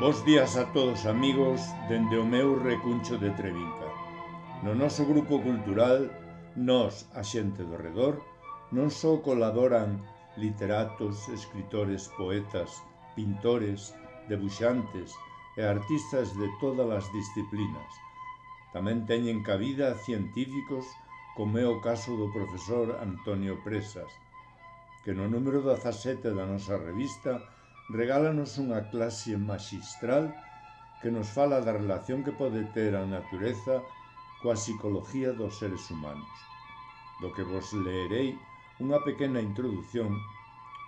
Bos días a todos amigos dende o meu recuncho de Trevinca. No noso grupo cultural, nós, a xente do redor, non só colaboran literatos, escritores, poetas, pintores, debuxantes e artistas de todas as disciplinas. Tamén teñen cabida científicos, como é o caso do profesor Antonio Presas, que no número 17 da nosa revista regálanos unha clase maxistral que nos fala da relación que pode ter a natureza coa psicología dos seres humanos, do que vos leerei unha pequena introdución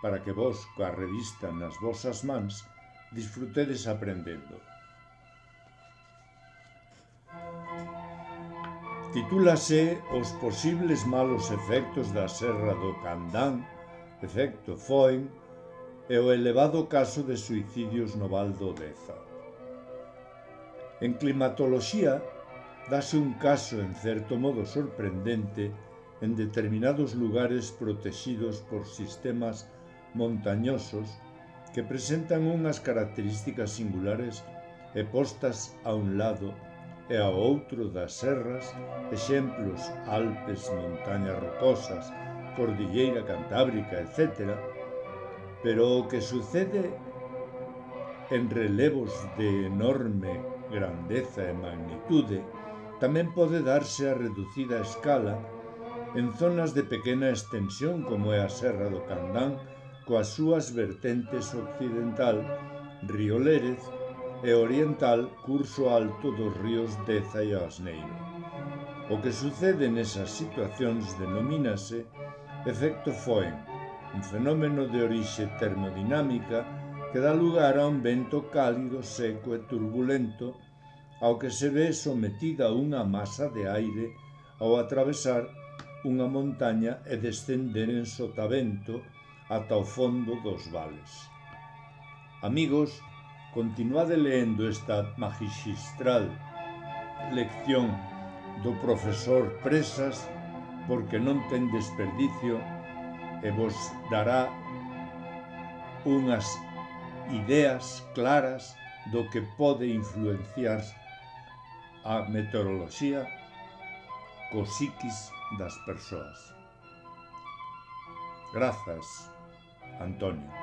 para que vos, coa revista nas vosas mans, disfrutedes aprendendo. Titúlase Os posibles malos efectos da serra do Candán, efecto Foen, e o elevado caso de suicidios no Val do Deza. En climatoloxía, dáse un caso en certo modo sorprendente en determinados lugares protexidos por sistemas montañosos que presentan unhas características singulares e postas a un lado e ao outro das serras, exemplos Alpes, montañas rocosas, Cordilleira Cantábrica, etc., pero o que sucede en relevos de enorme grandeza e magnitude tamén pode darse a reducida escala en zonas de pequena extensión como é a Serra do Candán coas súas vertentes occidental, río Lérez, e oriental, curso alto dos ríos Deza e Asneiro. O que sucede nesas situacións denomínase efecto Foen, un fenómeno de orixe termodinámica que dá lugar a un vento cálido, seco e turbulento ao que se ve sometida unha masa de aire ao atravesar unha montaña e descender en sotavento ata o fondo dos vales. Amigos, continuade leendo esta maxistral lección do profesor Presas porque non ten desperdicio e vos dará unhas ideas claras do que pode influenciar a meteoroloxía co psiquis das persoas. Grazas, Antonio.